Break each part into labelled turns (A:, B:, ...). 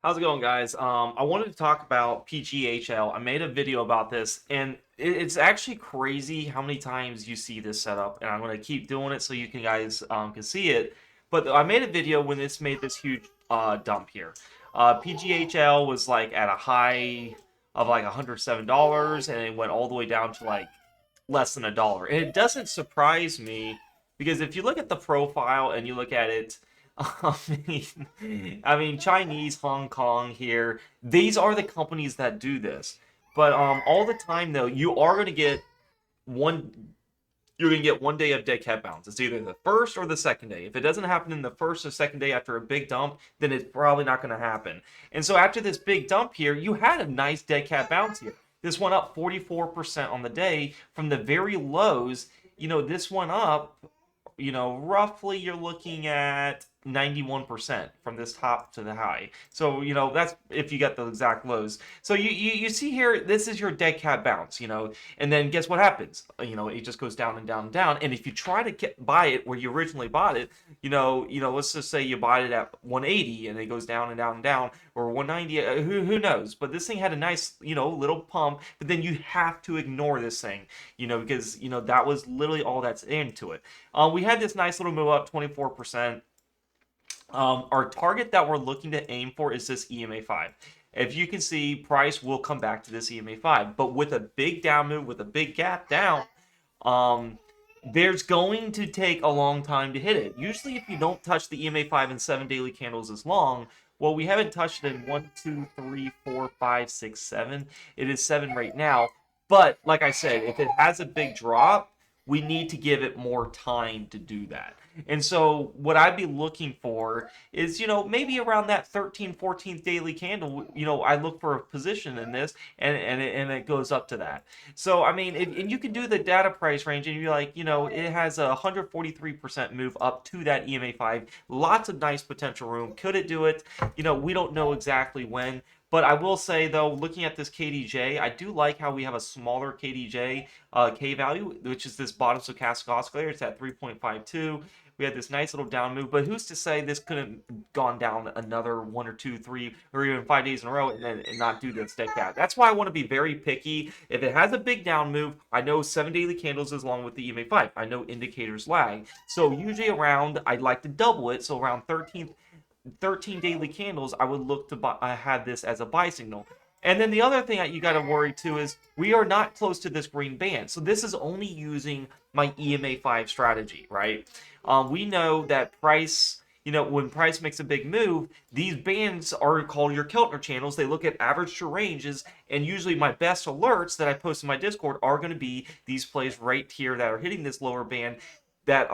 A: How's it going, guys? I wanted to talk about PGHL. I made a video about this, and it's actually crazy how many times you see this setup, and I'm going to keep doing it so you guys can see it. But I made a video when this made this huge dump here. PGHL was like at a high of like $107, and it went all the way down to like less than $1. And it doesn't surprise me because if you look at the profile and you look at it, I I mean, Chinese, Hong Kong here, these are the companies that do this. But all the time though, one you're gonna get 1 day of dead cat bounce. It's either the first or the second day. If it doesn't happen in the first or second day after a big dump, then it's probably not gonna happen. And so after this big dump here, you had a nice dead cat bounce here. This went up 44% on the day from the very lows. This went up, roughly you're looking at 91% from this top to the high. So, that's if you get the exact lows. So you see here, this is your dead cat bounce, and then guess what happens? It just goes down and down and down. And if you try to buy it where you originally bought it, let's just say you bought it at 180 and it goes down and down and down, or 190, who knows? But this thing had a nice, little pump, but then you have to ignore this thing, because, that was literally all that's into it. We had this nice little move up, 24%. Our target that we're looking to aim for is this EMA 5. If you can see, price will come back to this EMA 5, but with a big down move, with a big gap down, there's going to take a long time to hit it. Usually, if you don't touch the EMA 5 in 7 daily candles as long, well, we haven't touched it in 1, 2, 3, 4, 5, 6, 7. It is 7 right now. But like I said, if it has a big drop, we need to give it more time to do that. And so what I'd be looking for is, maybe around that 13th, 14th daily candle, I look for a position in this and it goes up to that. So, I mean, and you can do the data price range and you're like, it has a 143% move up to that EMA 5. Lots of nice potential room. Could it do it? We don't know exactly when. But I will say, though, looking at this KDJ, I do like how we have a smaller KDJ K value, which is this bottom stochastic oscillator. It's at 3.52. We had this nice little down move, but who's to say this couldn't have gone down another 1 or 2, 3, or even 5 days in a row and not do this dead cat? That's why I want to be very picky. If it has a big down move, I know 7 daily candles is long with the EMA 5. I know indicators lag. So usually around, I'd like to double it, so around 13 daily candles, I would look to buy, I had this as a buy signal. And then the other thing that you got to worry too is we are not close to this green band. So this is only using my EMA 5 strategy, right? We know that price, when price makes a big move, these bands are called your Keltner channels. They look at average to ranges, and usually my best alerts that I post in my Discord are going to be these plays right here that are hitting this lower band that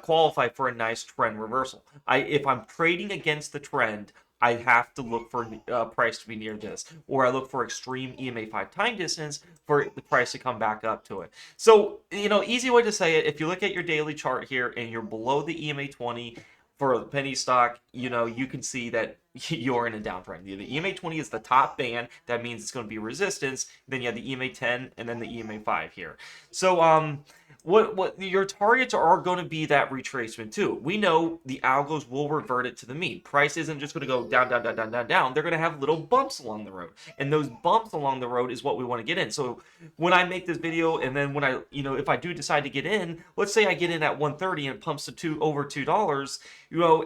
A: qualify for a nice trend reversal. If I'm trading against the trend, I have to look for price to be near this, or I look for extreme EMA 5 time distance for the price to come back up to it. So, easy way to say it, if you look at your daily chart here and you're below the EMA 20 for the penny stock, you can see that you're in a downtrend. The EMA 20 is the top band. That means it's going to be resistance. Then you have the EMA 10 and then the EMA 5 here. So, what your targets are going to be that retracement too. We know the algos will revert it to the mean. Price isn't just going to go down, down, down, down, down, down. They're going to have little bumps along the road, and those bumps along the road is what we want to get in. So when I make this video, and then when I, if I do decide to get in, let's say I get in at 130 and it pumps to over $2,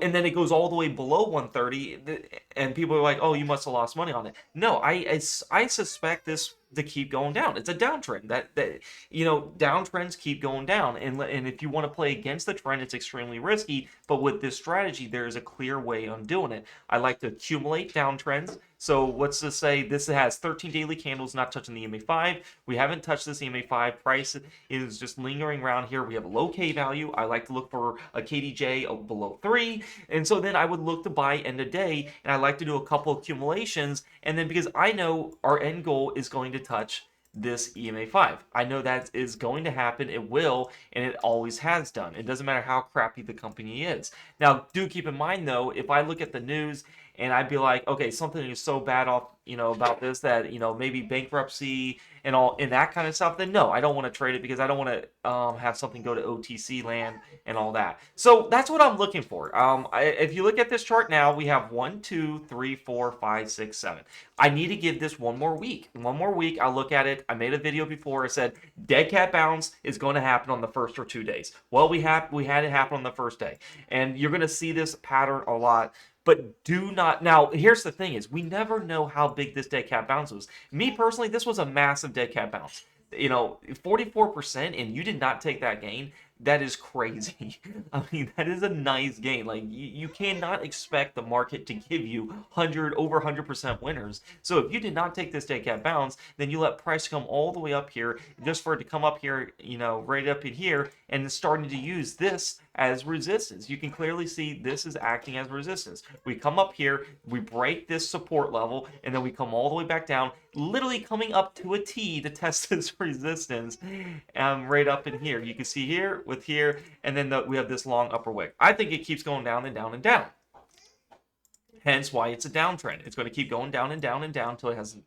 A: and then it goes all the way below 130, and people are like, "Oh, you must have lost money on it." No, I suspect this to keep going down. It's a downtrend. That downtrends keep going down, and if you want to play against the trend, it's extremely risky. But with this strategy, there is a clear way on doing it. I like to accumulate downtrends. So let's just say this has 13 daily candles, not touching the EMA 5. We haven't touched this EMA 5. Price is just lingering around here. We have a low K value. I like to look for a KDJ below 3. And so then I would look to buy end of day. And I like to do a couple accumulations. And then because I know our end goal is going to touch this EMA 5. I know that is going to happen. It will, and it always has done. It doesn't matter how crappy the company is. Now, do keep in mind, though, if I look at the news and I'd be like, okay, something is so bad off about this, that maybe bankruptcy and all and that kind of stuff, then no, I don't want to trade it because I don't want to have something go to OTC land and all that. So that's what I'm looking for. If you look at this chart now, we have 1, 2, 3, 4, 5, 6, 7. I need to give this one more week. One more week, I'll look at it. I made a video before. I said dead cat bounce is going to happen on the first or 2 days. Well, we had it happen on the first day, and you're going to see this pattern a lot. But do not. Now, here's the thing: is we never know how big this dead cat bounce was. Me personally, this was a massive dead cat bounce. 44%, and you did not take that gain. That is crazy. I mean, that is a nice gain. Like you cannot expect the market to give you over 100% winners. So if you did not take this dead cat bounce, then you let price come all the way up here just for it to come up here, right up in here, and it's starting to use this as resistance. You can clearly see this is acting as resistance. We come up here, we break this support level, and then we come all the way back down, literally coming up to a T to test this resistance right up in here. You can see here with here, and then we have this long upper wick. I think it keeps going down and down and down. Hence why it's a downtrend. It's going to keep going down and down and down until it has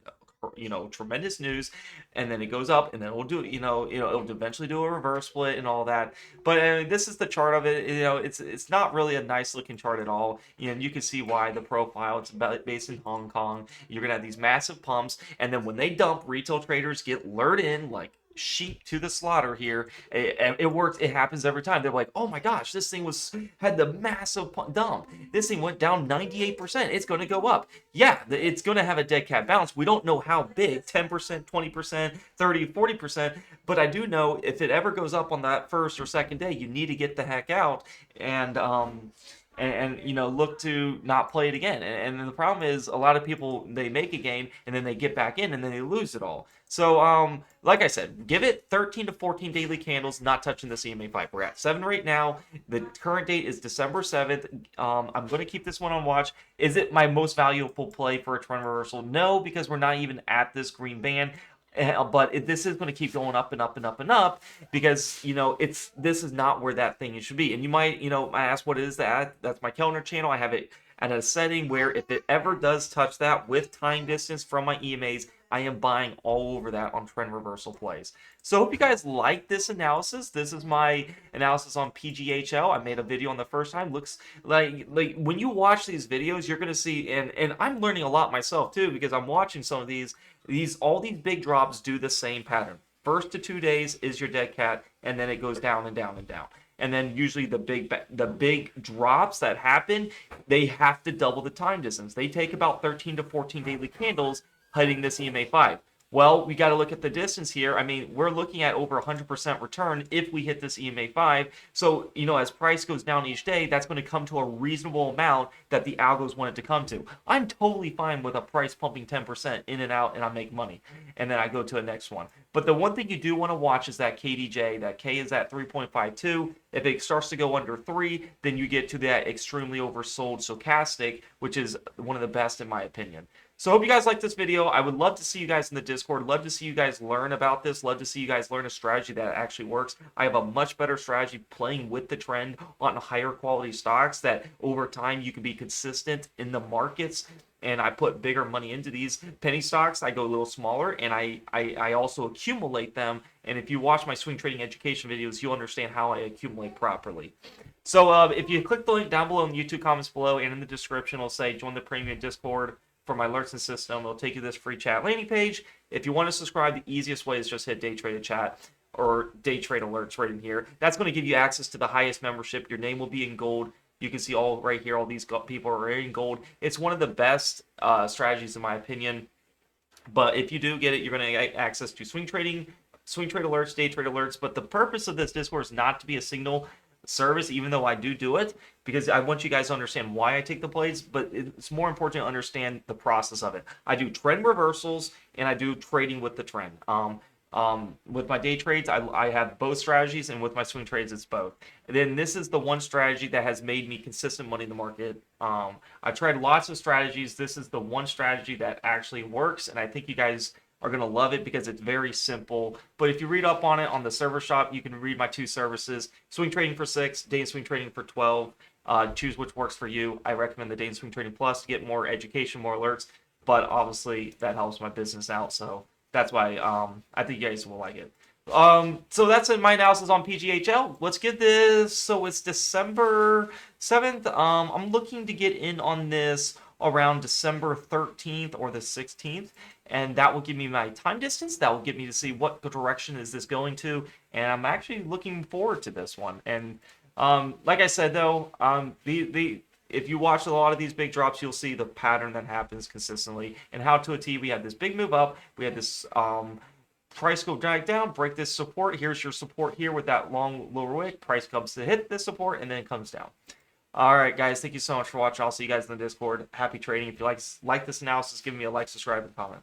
A: tremendous news, and then it goes up, and then it'll do it'll eventually do a reverse split and all that. But this is the chart of it. It's not really a nice looking chart at all. You can see why the profile. It's based in Hong Kong. You're gonna have these massive pumps, and then when they dump, retail traders get lured in like sheep to the slaughter here. It works. It happens every time. They're like, oh my gosh, this thing had the massive dump. This thing went down 98%. It's going to go up. Yeah, it's going to have a dead cat bounce. We don't know how big, 10%, 20%, 30, 40%. But I do know if it ever goes up on that first or second day, you need to get the heck out and look to not play it again. And the problem is a lot of people, they make a gain and then they get back in and then they lose it all. So like I said, give it 13 to 14 daily candles, not touching the CMA5. We're at 7 right now. The current date is December 7th. I'm going to keep this one on watch. Is it my most valuable play for a trend reversal? No, because we're not even at this green band. But this is going to keep going up and up and up and up because this is not where that thing should be. And you might ask, what is that? That's my calendar channel. I have it at a setting where if it ever does touch that with time distance from my EMAs, I am buying all over that on trend reversal plays. So I hope you guys like this analysis. This is my analysis on PGHL. I made a video on the first time. Looks like when you watch these videos, you're going to see, and I'm learning a lot myself too because I'm watching some of these all these big drops do the same pattern. First to 2 days is your dead cat, and then it goes down and down and down. And then usually the big drops that happen, they have to double the time distance. They take about 13 to 14 daily candles hitting this EMA5. Well, we got to look at the distance here. I mean, we're looking at over 100% return if we hit this EMA5. So, as price goes down each day, that's going to come to a reasonable amount that the algos want it to come to. I'm totally fine with a price pumping 10% in and out, and I make money. And then I go to the next one. But the one thing you do want to watch is that KDJ. That K is at 3.52. If it starts to go under 3, then you get to that extremely oversold stochastic, which is one of the best in my opinion. So I hope you guys like this video. I would love to see you guys in the Discord. Love to see you guys learn about this. Love to see you guys learn a strategy that actually works. I have a much better strategy playing with the trend on higher quality stocks that over time you can be consistent in the markets. And I put bigger money into these penny stocks. I go a little smaller, and I also accumulate them. And if you watch my swing trading education videos, you'll understand how I accumulate properly. So if you click the link down below in the YouTube comments below and in the description, it'll say join the premium Discord for my alerts and system. It'll take you to this free chat landing page. If you want to subscribe, the easiest way is just hit day trade chat or day trade alerts right in here. That's going to give you access to the highest membership. Your name will be in gold. You can see all right here, all these people are in gold. It's one of the best strategies in my opinion. But if you do get it, you're going to get access to swing trade alerts, day trade alerts. But the purpose of this Discord is not to be a signal service, even though I do it, because I want you guys to understand why I take the plays, but it's more important to understand the process of it. I do trend reversals and I do trading with the trend. With my day trades, I have both strategies, and with my swing trades, it's both. And then this is the one strategy that has made me consistent money in the market. I've tried lots of strategies. This is the one strategy that actually works, and I think you guys are going to love it because it's very simple. But if you read up on it on the server shop, you can read my 2 services, swing trading for 6, day and swing trading for 12. Choose which works for you. I recommend the day and swing trading plus to get more education, more alerts. but obviously that helps my business out, so that's why I think you guys will like it. So that's my analysis on PGHL. Let's get this. So it's December 7th. I'm looking to get in on this around December 13th or the 16th, and that will give me my time distance. That will get me to see what direction is this going to, and I'm actually looking forward to this one. And like I said though, the if you watch a lot of these big drops, you'll see the pattern that happens consistently. And how to a T, we had this big move up, we had this price go drag down, break this support. Here's your support here with that long lower wick. Price comes to hit this support and then it comes down. All right, guys, thank you so much for watching. I'll see you guys in the Discord. Happy trading. If you like this analysis, give me a like, subscribe, and comment.